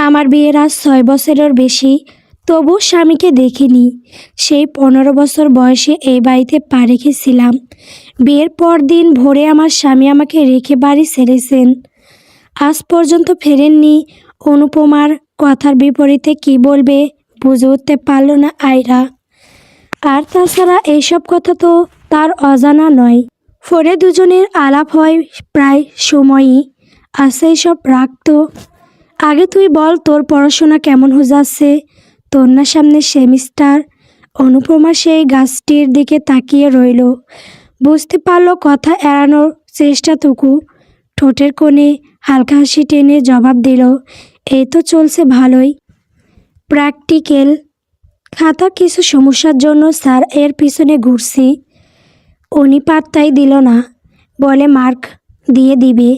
আমার বিয়ের আজ ৬ বছরের বেশি, তবু স্বামীকে দেখিনি। সেই ১৫ বছর বয়সে এই বাড়িতে পা রেখেছিলাম। বিয়ের পর দিন ভোরে আমার স্বামী আমাকে রেখে বাড়ি ছেড়েছেন। আজ পর্যন্ত ফেরেননি। অনুপমার কথার বিপরীতে কি বলবে বুঝে উঠতে পারল না আয়রা। আর তাছাড়া এইসব কথা তো তার অজানা নয়। ফোনে দুজনের আলাপ হয় প্রায় সময়ই। আচ্ছা, এইসব রাখতো, আগে তুই বল তোর পড়াশোনা কেমন যাচ্ছে? তোর না সামনে সেমিস্টার? অনুপমা সেই গাছটির দিকে তাকিয়ে রইল। বুঝতে পারল কথা এড়ানোর চেষ্টাটুকু। ঠোঁটের কোণে হালকা হাসি টেনে জবাব দিল, এই তো চলছে ভালোই। প্র্যাকটিক্যাল খাতার কিছু সমস্যার জন্য স্যার এর পিছনে ঘুরছি। উনি পাত্তাই দিল না, বলে মার্ক দিয়ে দিবে,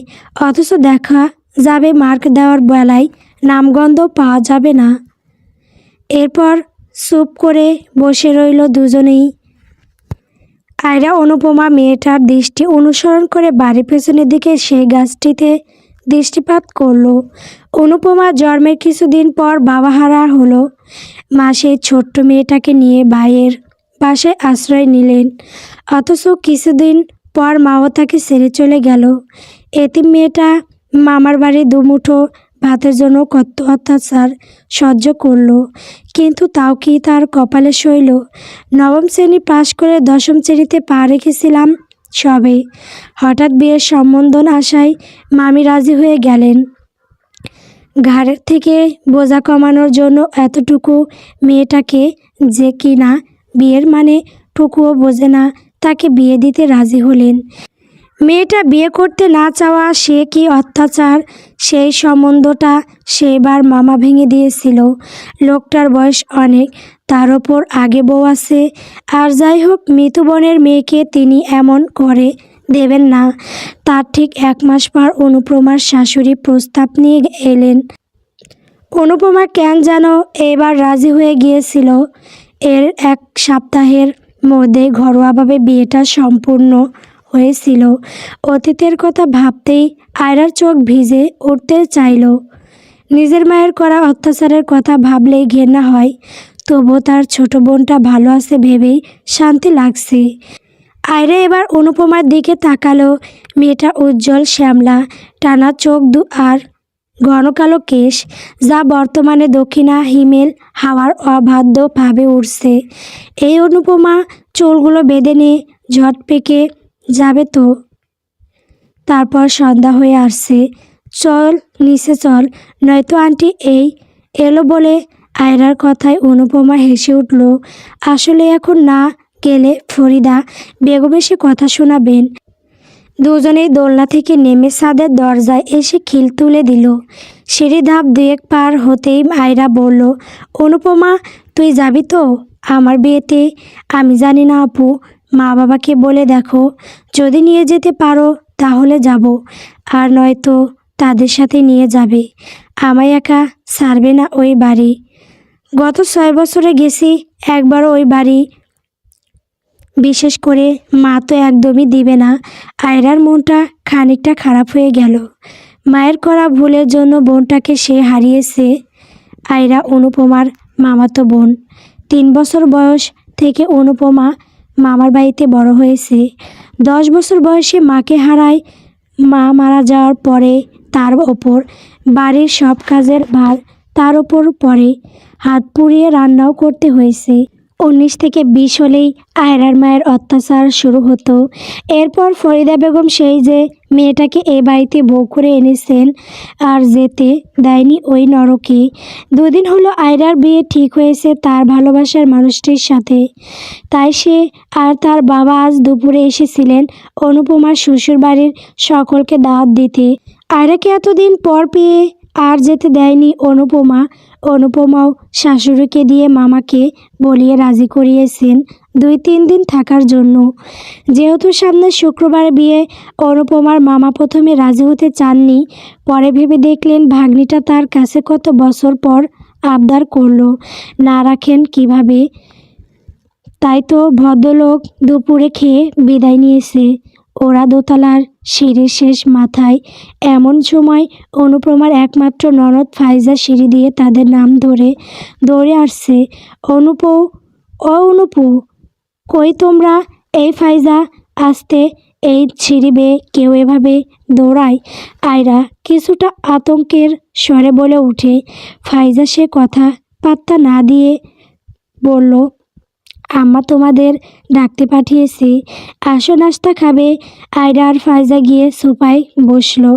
অথচ দেখা যাবে মার্ক দেওয়ার বেলায় নামগন্ধ পাওয়া যাবে না। এরপর চুপ করে বসে রইল দুজনেই। আয়রা অনুপমা মেয়েটার দৃষ্টি অনুসরণ করে বাড়ির পেছনের দিকে সেই গাছটিতে দৃষ্টিপাত করলো। অনুপমা জন্মের কিছুদিন পর বাবাহারা হলো। মা সেই ছোট্ট মেয়েটাকে নিয়ে ভাইয়ের বাসায় আশ্রয় নিলেন। অথচ কিছুদিন পর মাও তাকে ছেড়ে চলে গেল। এতিম মেয়েটা মামার বাড়ি দুমুঠো ভাতের জন্য কত অত্যাচার সহ্য করলো, কিন্তু তাও কি তার কপালে সইল? নবম শ্রেণী পাশ করে ১০ম শ্রেণীতে পা রেখেছিলাম সবে। হঠাৎ বিয়ের সম্বোধন আসায় মামি রাজি হয়ে গেলেন। ঘাড়ের থেকে বোঝা কমানোর জন্য এতটুকু মেয়েটাকে, যে কিনা বিয়ের মানে টুকুও বোঝে না, তাকে বিয়ে দিতে রাজি হলেন। মেয়েটা বিয়ে করতে না চাওয়া সে কি অত্যাচার! সেই সম্বন্ধটা সেবার মামা ভেঙে দিয়েছিল। লোকটার বয়স অনেক, তার ওপর আগে বউ আছে। আর যাই হোক, মৃত্যু বোনের মেয়েকে তিনি এমন করে দেবেন না। তার ঠিক ১ মাস পর অনুপমার শাশুড়ি প্রস্তাব নিয়ে এলেন। অনুপমা কেন যেন এবার রাজি হয়ে গিয়েছিল। এর ১ সপ্তাহের মধ্যে ঘরোয়াভাবে বিয়েটা সম্পূর্ণ হয়েছিল। অতীতের কথা ভাবতেই আয়রার চোখ ভিজে উঠতে চাইল। নিজের মায়ের করা অত্যাচারের কথা ভাবলেই ঘেন্না হয়, তবুও তার ছোট বোনটা ভালো আছে ভেবেই শান্তি লাগছে। আয়রা এবার অনুপমার দিকে তাকালো। মেয়েটা উজ্জ্বল শ্যামলা, টানা চোখ আর ঘন কালো কেশ, যা বর্তমানে দক্ষিণা হিমেল হাওয়ার অবাধ্যভাবে উঠছে। এই অনুপমা চুলগুলো বেঁধে নিয়ে ঝট পেকে যাবে তো। তারপর সন্ধ্যা হয়ে আসছে। চল নিচে চল, নয়তো আন্টি এই এলো বলে আয়রার কথায় অনুপমা হেসে উঠল। আসলে এখন না গেলে ফরিদা বেগম এসে কথা শোনাবেন। দুজনেই দোলনা থেকে নেমে ছাদের দরজায় এসে খিল তুলে দিল। সিঁড়ি ধাপ ২-১ পার হতেই আয়রা বলল, অনুপমা তুই যাবি তো আমার বিয়েতে? আমি জানি না আপু, মা বাবাকে বলে দেখো, যদি নিয়ে যেতে পারো তাহলে যাব, আর নয়তো তাদের সাথে নিয়ে যাবে। আমায় একা ছাড়বে না ওই বাড়ি। গত ৬ বছরে গেছি একবারও ওই বাড়ি, বিশেষ করে মা তো একদমই দিবে না। আয়রার মনটা খানিকটা খারাপ হয়ে গেল। মায়ের করা ভুলের জন্য বোনটাকে সে হারিয়েছে। আয়রা অনুপমার মামাতো বোন। ৩ বছর বয়স থেকে অনুপমা মামার বাড়িতে বড় হয়েছে। ১০ বছর বয়সে মাকে হারায়। মা মারা যাওয়ার পরে তার ওপর বাড়ির সব কাজের ভার তার ওপর পড়ে। হাত পুড়িয়ে রান্নাও করতে হয়েছে। ১৯ থেকে ২০ হলেই আয়রার মায়ের অত্যাচার শুরু হতো। এরপর ফরিদা বেগম সেই যে মেয়েটাকে এ বাড়িতে বউ করে এনেছেন, আর যেতে দেয়নি ওই নরকে। ২ দিন হলো আয়রার বিয়ে ঠিক হয়েছে তার ভালোবাসার মানুষটির সাথে। তাই সে আর তার বাবা আজ দুপুরে এসেছিলেন অনুপমার শ্বশুর বাড়ির সকলকে দাওয়াত দিতে। আয়রাকে এতদিন পর পেয়ে আর যেতে দেয়নি অনুপমা। অনুপমাও শাশুড়িকে দিয়ে মামাকে বলিয়ে রাজি করিয়েছেন ২-৩ দিন থাকার জন্য। যেহেতু সামনে শুক্রবার বিয়ে, অনুপমার মামা প্রথমে রাজি হতে চাননি। পরে ভেবে দেখলেন ভাগ্নিটা তার কাছে কত বছর পর আবদার করলো, না রাখেন কিভাবে। তাই তো ভদ্রলোক দুপুরে খেয়ে বিদায় নিয়েছে। ওরা দোতলার সিঁড়ির শেষ মাথায়। এমন সময় অনুপমার একমাত্র ননদ ফাইজা সিঁড়ি দিয়ে তাদের নাম ধরে দৌড়ে আসছে। অনুপু, ও অনুপু, কই তোমরা? এই ফাইজা, আসতে, এই সিঁড়ি বেয়ে কেউ এভাবে দৌড়ায়? আয়রা কিছুটা আতঙ্কের স্বরে বলে উঠে। ফাইজা সে কথা পাত্তা না দিয়ে বলল, আম্মা তোমাদের ডাকতে পাঠিয়েছি, আসো নাস্তা খাবে। আয়রা আর ফাইজা গিয়ে সোফায় বসলো।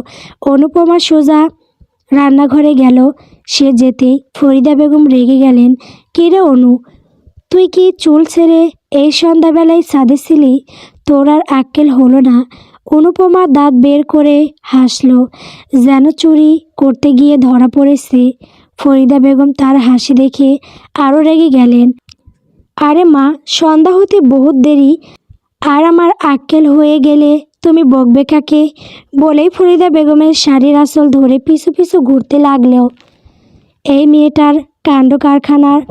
অনুপমা সোজা রান্নাঘরে গেল। সে যেতেই ফরিদা বেগম রেগে গেলেন। কিরে অনু, তুই কি চুল ছেড়ে এই সন্ধ্যাবেলায় ছাদে ছিলি? তোর আর আক্কেল হলো না? অনুপমা দাঁত বের করে হাসলো, যেন চুরি করতে গিয়ে ধরা পড়েছে। ফরিদা বেগম তার হাসি দেখে আরও রেগে গেলেন। আরে মা, সন্ধ্যা হতে বহুত দেরি, আর আমার আক্কেল হয়ে গেলে তুমি বকবে কাকে? বলেই ফরিদা বেগমের শাড়ির আঁচল ধরে পিছু পিছু ঘুরতে লাগলেও এই মেয়েটার কাণ্ড কারখানার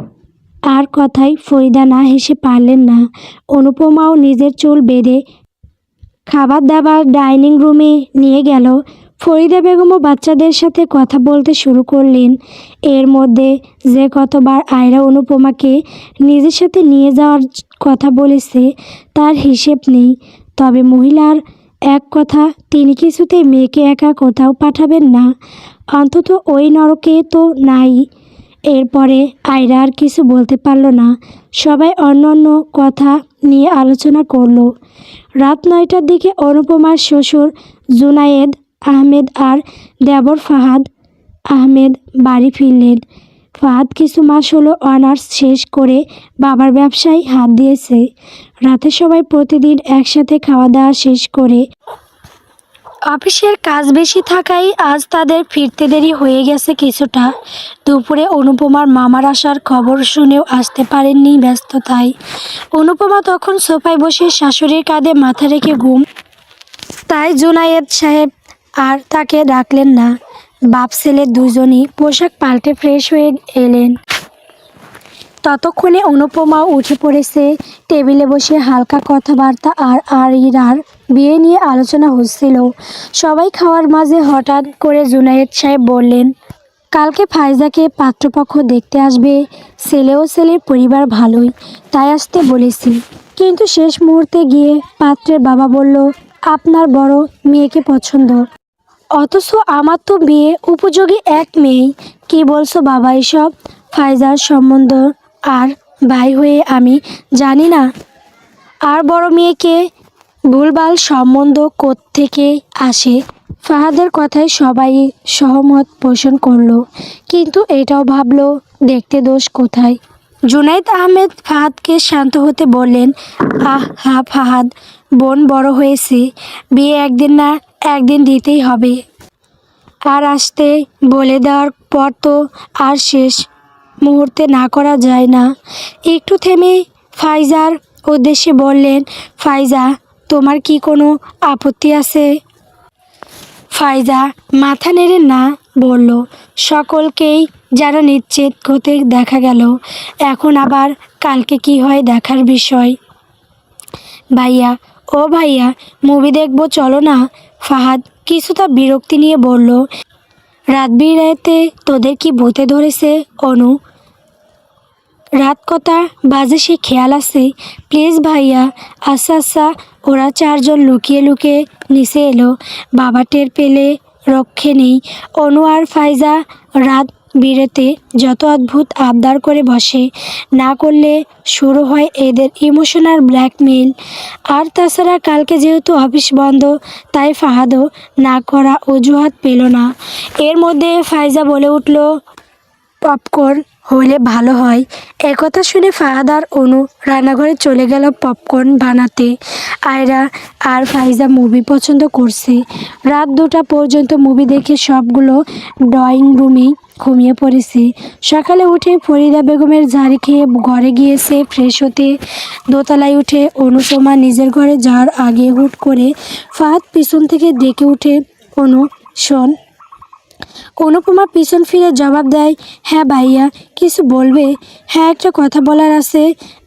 আর কথাই ফরিদা না হেসে পারলেন না। অনুপমাও নিজের চুল বেঁধে খাবার দাবার ডাইনিং রুমে নিয়ে গেল। ফরিদা বেগমও বাচ্চাদের সাথে কথা বলতে শুরু করলেন। এর মধ্যে যে কতবার আয়রা অনুপমাকে নিজের সাথে নিয়ে যাওয়ার কথা বলেছে তার হিসেব নেই। তবে মহিলার এক কথা, তিনি কিছুতেই মেয়েকে একা কোথাও পাঠাবেন না, অন্তত ওই নরকে তো নাই। এরপরে আয়রা আর কিছু বলতে পারল না। সবাই অন্য অন্য কথা নিয়ে আলোচনা করলো। রাত 9টার দিকে অনুপমার শ্বশুর জুনায়েদ আহমেদ আর দেবর ফাহাদ আহমেদ বাড়ি ফিরলেন। ফাহাদ কিছু মাস হলো অনার্স শেষ করে বাবার ব্যবসায় হাত দিয়েছে। রাতে সবাই প্রতিদিন একসাথে খাওয়া দাওয়া শেষ করে অফিসের কাজ বেশি থাকায় আজ তাদের ফিরতে দেরি হয়ে গেছে কিছুটা। দুপুরে অনুপমার মামার আসার খবর শুনেও আসতে পারেননি ব্যস্ততায়। অনুপমা তখন সোফায় বসে শাশুড়ির কাঁধে মাথা রেখে ঘুম, তাই জুনায়েদ সাহেব আর তাকে ডাকলেন না। বাপ ছেলে দুজনই পোশাক পাল্টে ফ্রেশ হয়ে এলেন। ততক্ষণে অনুপমাও উঠে পড়েছে। টেবিলে বসে হালকা কথাবার্তা আর আরিরার বিয়ে নিয়ে আলোচনা হচ্ছিল। সবাই খাওয়ার মাঝে হঠাৎ করে জুনায়েদ সাহেব বললেন, কালকে ফাইজাকে পাত্রপক্ষ দেখতে আসবে। ছেলে ও ছেলের পরিবার ভালোই, তাই আসতে বলেছি। কিন্তু শেষ মুহূর্তে গিয়ে পাত্রের বাবা বলল, আপনার বড় মেয়েকে পছন্দ, অথচ আমার তো বিয়ে উপযোগী এক মেয়েই। কি বলছো বাবা এসব? ফাইজার সম্বন্ধ আর ভাই হয়ে আমি জানি না, আর বড় মেয়েকে ভুলভাল সম্বন্ধ কোত্থেকে আসে? ফাহাদের কথায় সবাই সহমত পোষণ করলো, কিন্তু এটাও ভাবলো দেখতে দোষ কোথায়। জুনায়েদ আহমেদ ফাহাদকে শান্ত হতে বললেন, হা ফাহাদ, বোন বড় হয়েছে, বিয়ে একদিন না একদিন দিতেই হবে। আর আসতে বলে দেওয়ার পর তো আর শেষ মুহূর্তে না করা যায় না। একটু থেমে ফাইজার উদ্দেশ্যে বললেন, ফাইজা, তোমার কি কোনো আপত্তি আছে? ফাইজা মাথা নেড়ে না বলল। সকলকেই যেন নিশ্চিত হতে দেখা গেল। এখন আবার কালকে কি হয় দেখার বিষয়। ভাইয়া, ও ভাইয়া, মুভি দেখবো চলো না? ফাহাদ কিছুটা বিরক্তি নিয়ে বলল। রাত বিরাতে তোদের কি ভূতে ধরেছে অনু? রাত কটা বাজে সে খেয়াল আছে? প্লিজ ভাইয়া। আচ্ছা আচ্ছা। ওরা চারজন লুকিয়ে লুকিয়ে নিচে এলো। বাবা টের পেলে রক্ষে নেই। অনু আর ফাইজা রাত বিরেতে যত অদ্ভুত আবদার করে বসে, না করলে শুরু হয় এদের ইমোশনাল ব্ল্যাকমেইল। আর তাছাড়া কালকে যেহেতু অফিস বন্ধ, তাই ফাহাদও না করা অজুহাত পেল না। এর মধ্যে ফাইজা বলে উঠল, পপকর্ন হলে ভালো হয়। একথা শুনে ফাহাদ আর অনু রান্নাঘরে চলে গেল পপকর্ন বানাতে। আয়রা আর ফাইজা মুভি পছন্দ করছে। রাত 2টা পর্যন্ত মুভি দেখে সবগুলো ড্রয়িং রুমেই ঘুমিয়ে পড়েছে। সকালে উঠে ফরিদা বেগমের ঝাড়ি খেয়ে ঘরে গিয়েছে ফ্রেশ হতে। দোতলায় উঠে অনুপমা নিজের ঘরে যাওয়ার আগে হুট করে ফাহাদ পিছন থেকে ডেকে উঠে, অনু শোন। অনুপমা পিছন ফিরে জবাব দেয়, হ্যাঁ ভাইয়া, কিছু বলবে? হ্যাঁ, একটা কথা বলার আছে।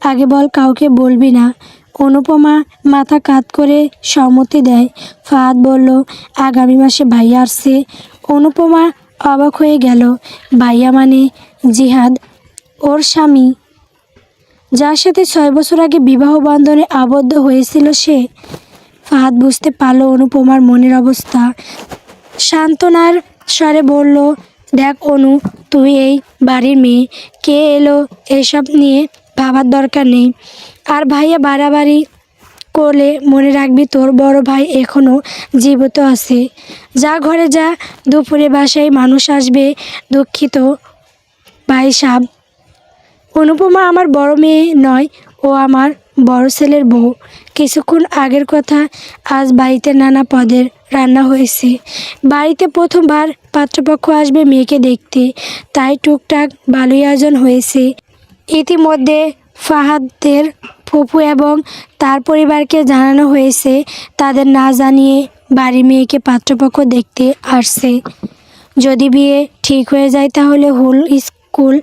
আগে বল, কাউকে বলবি না? অনুপমা মাথা কাত করে সম্মতি দেয়। ফাহাদ বলল, আগামী মাসে ভাইয়া আসছে। অনুপমা অবাক হয়ে গেল। ভাইয়া মানে জিহাদ, ওর স্বামী, যার সাথে 6 বছর আগে বিবাহ বন্ধনে আবদ্ধ হয়েছিল সে। ফাহাদ বুঝতে পারল অনুপমার মনের অবস্থা। সান্ত্বনার স্বরে বলল, দেখ অনু, তুই এই বাড়ির মেয়ে, কে এলো এসব নিয়ে ভাবার দরকার নেই। আর ভাইয়া বাড়াবাড়ি করলে মনে রাখবি তোর বড় ভাই এখনও জীবিত আছে। যা ঘরে যা, দুপুরে বাসায় মানুষ আসবে। দুঃখিত ভাই সাব। অনুপমা আমার বড় মেয়ে নয়, ও আমার বড় ছেলের বউ। কিছুক্ষণ আগের কথা, আজ বাড়িতে নানা পদের রান্না হয়েছে। বাড়িতে প্রথমবার পাত্রপক্ষ আসবে মেয়েকে দেখতে, তাই টুকটাক ভালোই আয়োজন হয়েছে। ইতিমধ্যে ফাহাদের ফুপু এবং তার পরিবারকে জানানো হয়েছে তাদের না জানিয়ে বাড়ির মেয়েকে পাত্রপক্ষ দেখতে আসছে। যদি বিয়ে ঠিক হয়ে যায় তাহলে হুল স্কুল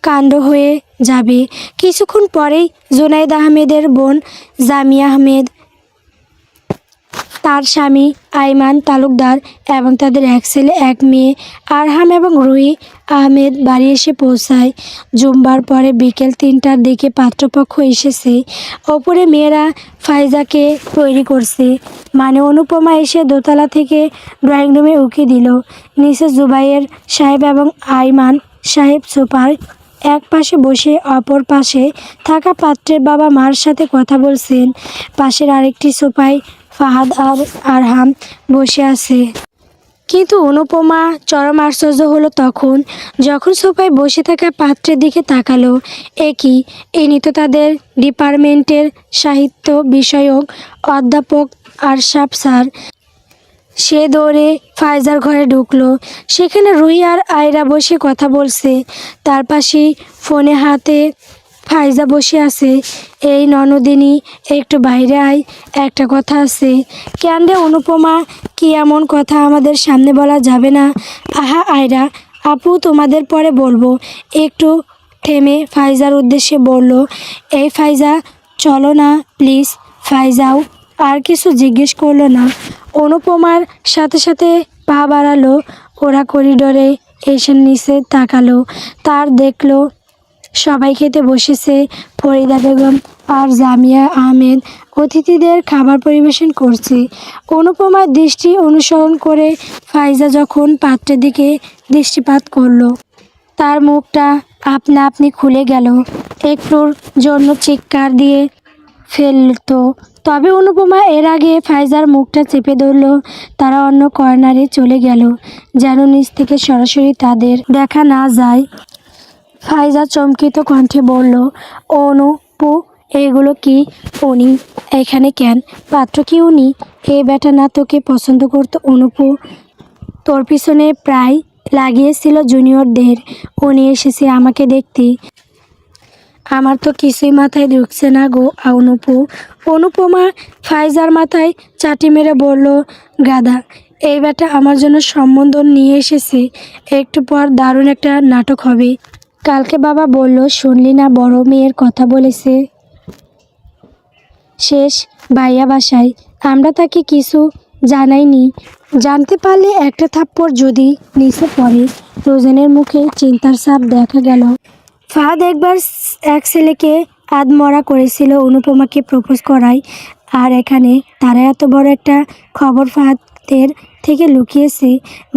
কাণ্ড হয়ে যাবে। কিছুক্ষণ পরেই জুনায়েদ আহমেদের বোন জামিয়া আহমেদ, তার স্বামী আইমান তালুকদার এবং তাদের এক ছেলে এক মেয়ে আরহাম এবং রুহি আহমেদ বাড়ি এসে পৌঁছায়। জুম্বার পরে বিকেল 3টার দিকে পাত্রপক্ষ এসেছে। ওপরে মেয়েরা ফাইজাকে তৈরি করছে, মানে অনুপমা এসে দোতলা থেকে ড্রয়িং রুমে উকি দিল। নিচে জুবাইর সাহেব এবং আইমান সাহেব সোফার এক পাশে বসে অপর পাশে থাকা পাত্রের বাবা মার সাথে কথা বলছেন। পাশের আরেকটি সোফায় ফাহাদ আর আরহাম বসে আছে। কিন্তু অনুপমা চরম আশ্চর্য হলো তখন, যখন সোফায় বসে থাকা পাত্রের দিকে তাকালো। কি, ইনি তো তাদের ডিপার্টমেন্টের সাহিত্য বিষয়ক অধ্যাপক আরশাদ স্যার। সে দৌড়ে ফাইজার ঘরে ঢুকলো। সেখানে রুহি আর আয়রা বসে কথা বলছে। তার পাশেই ফোনে হাতে ফাইজা বসে আছে। এই ননদিনী, একটু বাইরে আয়, একটা কথা আছে। ক্যান্ডে অনুপমা, কি এমন কথা আমাদের সামনে বলা যাবে না? আহা আয়রা আপু, তোমাদের পরে বলবো। একটু থেমে ফাইজার উদ্দেশ্যে বলল, এই ফাইজা চলো না প্লিজ। ফাইজাও আর কিছু জিজ্ঞেস করলো না, অনুপমার সাথে সাথে পা বাড়ালো। ওরা করিডোরে এসে নিচে তাকালো, তার দেখলো সবাই খেতে বসেছে। ফরিদা বেগম আর জামিয়া আহমেদ অতিথিদের খাবার পরিবেশন করছে। অনুপমার দৃষ্টি অনুসরণ করে ফাইজা যখন পাত্রের দিকে দৃষ্টিপাত করলো, তার মুখটা আপনা আপনি খুলে গেল। একটুর জন্য চিৎকার দিয়ে ফেলতো, তবে অনুপমা এর আগে ফাইজার মুখটা চেপে ধরল। তারা অন্য কর্নারে চলে গেল, যেন নিচ থেকে সরাসরি তাদের দেখা না যায়। ফাইজা চমকিত কণ্ঠে বলল, অনুপু, এগুলো কি? উনি এখানে কেন? পাত্র কি উনি? এ বেটা না তোকে পছন্দ করতো অনুপু? তোর পিছনে প্রায় লাগিয়েছিল জুনিয়রদের। উনি এসেছে আমাকে দেখতে। আমার তো কিছুই মাথায় ঢুকছে না গো অনুপু। অনুপমা ফাইজার মাথায় চাটি মেরে বলল, গাদা, এই বেটা আমার জন্য সম্বন্ধ নিয়ে এসেছে। একটু পর দারুণ একটা নাটক হবে। কালকে বাবা বলল, শুনলি না বড় মেয়ের কথা বলেছে? শেষ ভাইয়া বাসায়, আমরা তাকে কিছু জানাইনি। জানতে পারলে একটা থাপ্পড় যদি নিচে পড়ে। দুজনের মুখে চিন্তার ছাপ দেখা গেল। ফাহাদ একবার এক ছেলেকে আধমরা করেছিল অনুপমাকে প্রপোজ করায়, আর এখানে তারা এত বড় একটা খবর ফাহাদের থেকে লুকিয়েছে।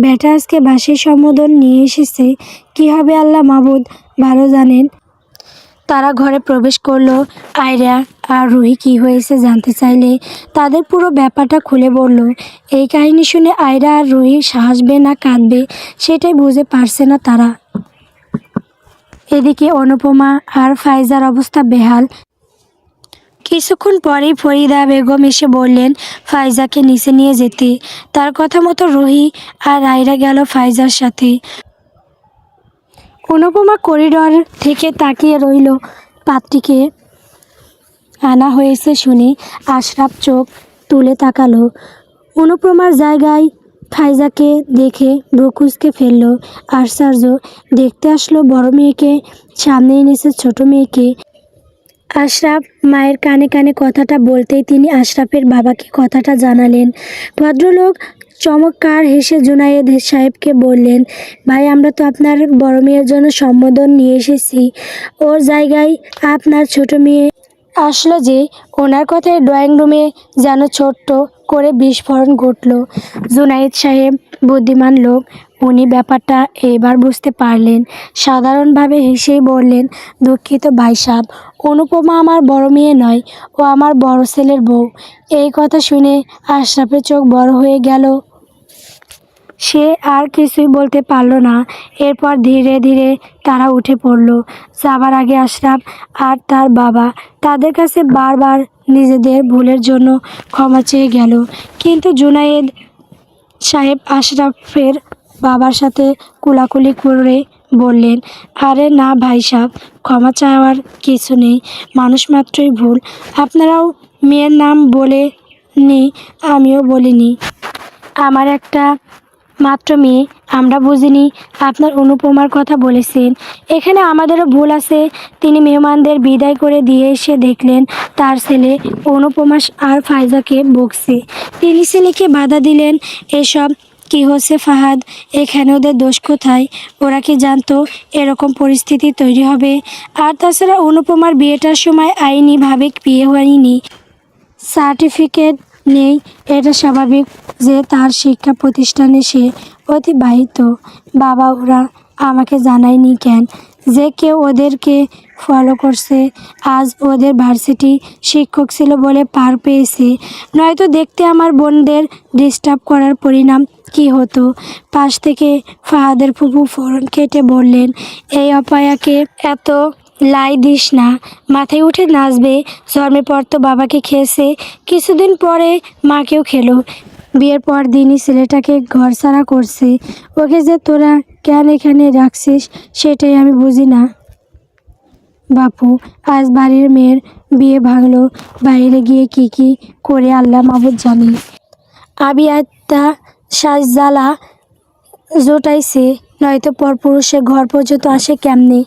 বেটা আজকে বাসের সম্বোধন নিয়ে এসেছে। কি হবে আল্লাহ মাবুদ ভালো জানেন। তারা ঘরে প্রবেশ করলো। আয়রা আর রুহি কি হয়েছে জানতে চাইলে তাদের পুরো ব্যাপারটা খুলে বলল। এই কাহিনী শুনে আয়রা আর রুহি হাসবে না কাঁদবে সেটাই বুঝে পারছে না তারা। এদিকে অনুপমা আর ফাইজার অবস্থা বেহাল। কিছুক্ষণ পরেই ফরিদা বেগম এসে বললেন ফাইজাকে নিচে নিয়ে যেতে। তার কথা মতো রুহি আর আয়রা গেল ফাইজার সাথে। অনুপমা করিডর থেকে তাকিয়ে রইল। পাত্রীকে আনা হয়েছে শুনে আশরাফ চোখ তুলে তাকালো। অনুপমার জায়গায় ফাইজাকে দেখে ব্রকুচকে ফেলল। আশ্চর্য, দেখতে আসলো বড় মেয়েকে, সামনে এনেছে ছোট মেয়েকে। আশরাফ মায়ের কানে কানে কথাটা বলতেই তিনি আশরাফের বাবাকে কথাটা জানালেন। ভদ্রলোক চমৎকার হেসে জুনায়েদ সাহেবকে বললেন, ভাই আমরা তো আপনার বড় মেয়ের জন্য সম্বোধন নিয়ে এসেছি, ওর জায়গায় আপনার ছোট মেয়ে আসলো যে। ওনার কথায় ড্রয়িং রুমে যেন ছোট্ট করে বিস্ফোরণ ঘটল। জুনায়েদ সাহেব বুদ্ধিমান লোক, উনি ব্যাপারটা এবার বুঝতে পারলেন। সাধারণভাবে হেসেই বললেন, দুঃখিত ভাই সাহেব, অনুপমা আমার বড় মেয়ে নয়, ও আমার বড় ছেলের বউ। এই কথা শুনে আশরাফের চোখ বড় হয়ে গেল। সে আর কিছুই বলতে পারল না। এরপর ধীরে ধীরে তারা উঠে পড়ল। যাবার আগে আশরাফ আর তার বাবা তাদের কাছে বারবার নিজেদের ভুলের জন্য ক্ষমা চেয়ে গেল। কিন্তু জুনায়েদ সাহেব আশরাফের বাবার সাথে কুলাকুলি করে বললেন, আরে না ভাই সাহেব, ক্ষমা চাওয়ার কিছু নেই, মানুষ মাত্রই ভুল। আপনারাও মেয়ের নাম বলে নি, আমিও বলিনি, আমার একটা মাত্র মেয়ে, আমরা বুঝিনি আপনার অনুপমার কথা বলেছেন। এখানে আমাদেরও ভুল আছে। তিনি মেহমানদের বিদায় করে দিয়ে এসে দেখলেন তার ছেলে অনুপমা আর ফাইজাকে বকছে। তিনি ছেলেকে বাধা দিলেন, এসব কি হচ্ছে ফাহাদ, এখানে ওদের দোষ কোথায়? ওরা কি জানতো এরকম পরিস্থিতি তৈরি হবে? আর তাছাড়া অনুপমার বিয়েটার সময় আইনিভাবে বিয়ে হয়নি, সার্টিফিকেট নেই, এটা স্বাভাবিক যে তার শিক্ষা প্রতিষ্ঠানে সে অতিবাহিত। বাবা ওরা আমাকে জানায়নি কেন যে কেউ ওদেরকে ফলো করছে? আজ ওদের ভার্সিটি শিক্ষক ছিল বলে পার পেয়েছে, নয়তো দেখতে আমার বোনদের ডিস্টার্ব করার পরিণাম কি হতো? পাশ থেকে ফাহাদের ফুপু ফোরন কেটে বললেন, এই অপায়াকে এত লাই দিস না, মাথায় উঠে নাচবে। জন্মের পর তো বাবাকে খেয়েছে, কিছুদিন পরে মাকেও খেলো। বিয়ের পর দিনই ছেলেটাকে ঘরছাড়া করছে, ওকে যে তোরা কেন এখানে রাখছিস সেটাই আমি বুঝি না। বাপু, আজ বাড়ির মেয়ের বিয়ে ভাঙলো, বাইরে গিয়ে কি করে আল্লাহ মাবুদ জানে। আবি আত্মা সাজ্জালা জোটাইছে, নয়তো পরপুরুষে ঘর পর্যন্ত আসে কেমনে?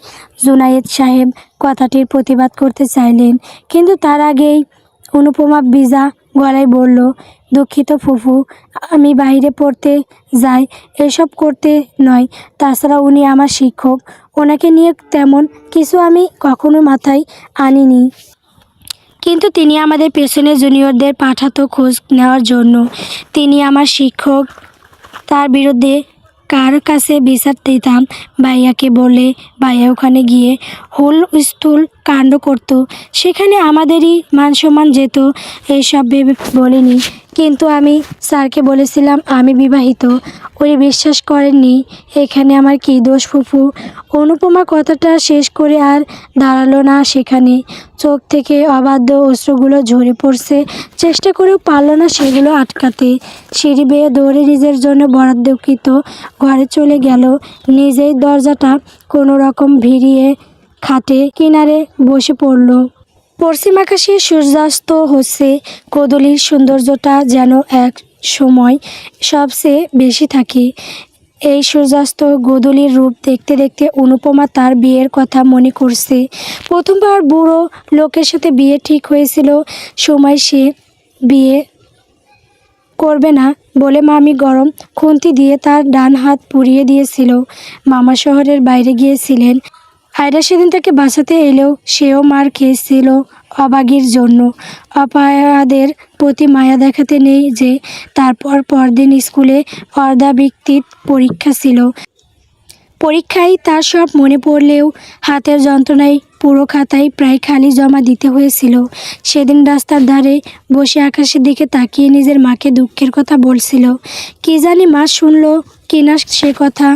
জুনায়েদ সাহেব কথাটির প্রতিবাদ করতে চাইলেন, কিন্তু তার আগেই অনুপমা ভিজা গলায় বলল, দুঃখিত ফুফু, আমি বাইরে পড়তে যাই, এসব করতে নয়। তাছাড়া উনি আমার শিক্ষক, ওনাকে নিয়ে তেমন কিছু আমি কখনো মাথায় আনিনি। কিন্তু তিনি আমাদের পেছনে জুনিয়রদের পাঠাতো খোঁজ নেওয়ার জন্য। তিনি আমার শিক্ষক, তার বিরুদ্ধে কার কাছে বিচার দিতাম? ভাইয়াকে বলে ভাইয়া ওখানে গিয়ে হুলস্থুল কাণ্ড করত, সেখানে আমাদেরই মান সম্মান যেত। এইসব ভেবে বলিনি, কিন্তু আমি স্যারকে বলেছিলাম আমি বিবাহিত, উনি বিশ্বাস করেননি। এখানে আমার কী দোষ ফুফু? অনুপমা কথাটা শেষ করে আর দাঁড়ালো না সেখানে। চোখ থেকে অবাধ্য অশ্রুগুলো ঝরে পড়ছে, চেষ্টা করেও পারল না সেগুলো আটকাতে। সিঁড়ি বেয়ে দৌড়ে নিজের জন্য বরাদ্দকৃত ঘরে চলে গেল। নিজেই দরজাটা কোনো রকম ভিড়িয়ে খাটে কিনারে বসে পড়ল। পশ্চিম আকাশে সূর্যাস্ত হচ্ছে, গোধূলির সৌন্দর্যটা যেন এক সময় সবচেয়ে বেশি থাকে। এই সূর্যাস্ত গোধূলির রূপ দেখতে দেখতে অনুপমা তার বিয়ের কথা মনে করছে। প্রথমবার বুড়ো লোকের সাথে বিয়ে ঠিক হয়েছিল, সময় সে বিয়ে করবে না বলে মামি গরম খুন্তি দিয়ে তার ডান হাত পুড়িয়ে দিয়েছিল। মামা শহরের বাইরে গিয়েছিলেন, আয়রা সেদিন তাকে বাঁচাতে এলেও সেও মার খেয়েছিল অবাগির জন্য। অপায়াদের প্রতি মায়া দেখাতে নেই যে। তারপর পরদিন স্কুলে অর্ধাবৃত্তির পরীক্ষা ছিল। পরীক্ষায় তার সব মনে পড়লেও হাতের যন্ত্রণায় পুরো খাতায় প্রায় খালি জমা দিতে হয়েছিল। সেদিন রাস্তার ধারে বসে আকাশের দিকে তাকিয়ে নিজের মাকে দুঃখের কথা বলছিল। কি জানি মা শুনল কিনা সে কথা।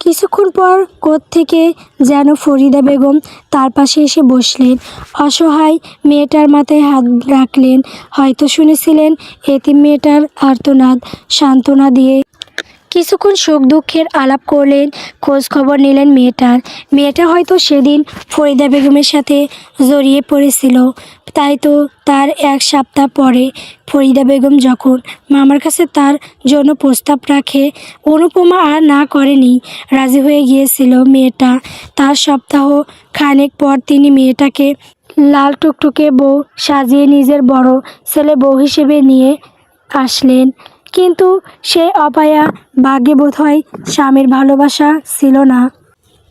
কিছুক্ষণ পর কোত্থেকে যেন ফরিদা বেগম তার পাশে এসে বসলেন। অসহায় মেয়েটার মাথায় হাত রাখলেন। হয়তো শুনেছিলেন এতিম মেয়েটার আর্তনাদ, সান্ত্বনা দিয়ে কিছুক্ষণ সুখ দুঃখের আলাপ করলেন, খোঁজ খবর নিলেন মেয়েটা হয়তো সেদিন ফরিদা বেগমের সাথে জড়িয়ে পড়েছিল। তাই তো তার 1 সপ্তাহ পরে ফরিদা বেগম যখন মামার কাছে তার জন্য প্রস্তাব রাখে, অনুপমা আর না করেনি, রাজি হয়ে গিয়েছিল মেয়েটা। তার সপ্তাহ খানেক পর তিনি মেয়েটাকে লাল টুকটুকে বউ সাজিয়ে নিজের বড় ছেলে বউ হিসেবে নিয়ে আসলেন। কিন্তু সেই অপায়া ভাগ্যে বোধহয় স্বামীর ভালোবাসা ছিল না।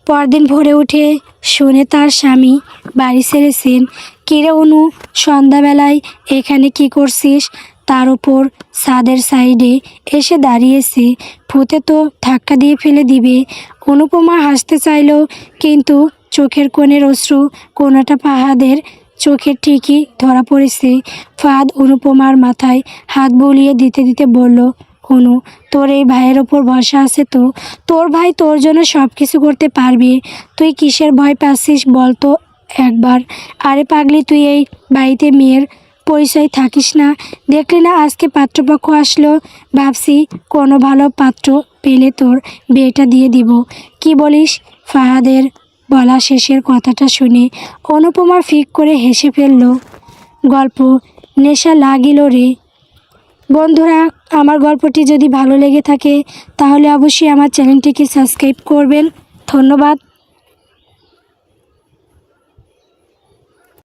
পরদিন ভোরে উঠে শুনে তার স্বামী বাড়ি ছেড়েছেন। কিরে অনু, সন্ধ্যাবেলায় এখানে কি করছিস? তার উপর ছাদের সাইডে এসে দাঁড়িয়েছে। ভূতে তো ধাক্কা দিয়ে ফেলে দিবে। অনুপমা হাসতে চাইল, কিন্তু চোখের কোণের অশ্রু কোনোটা ফাহাদের চোখে ঠিকই ধরা পড়েছে। ফাহাদ অনুপমার মাথায় হাত বুলিয়ে দিতে দিতে বলল, অনু, তোর এই ভাইয়ের ওপর ভরসা আছে তো? তোর ভাই তোর জন্য সব কিছু করতে পারবে। তুই কিসের ভয় পাচ্ছিস বল তো একবার? আরে পাগলি, তুই এই বাড়িতে মেয়ের পরিচয় থাকিস না? দেখলি না আজকে পাত্রপক্ষ আসলো? ভাবছি কোনো ভালো পাত্র পেলে তোর বিয়েটা দিয়ে দিব। কি বলিস? ফাহাদের বলা শেষের কথাটা শুনে অনুপমা ফিক করে হেসে ফেলল। গল্প নেশা লাগিল রে। বন্ধুরা, আমার গল্পটি যদি ভালো লেগে থাকে তাহলে অবশ্যই আমার চ্যানেলটিকে সাবস্ক্রাইব করবেন। ধন্যবাদ।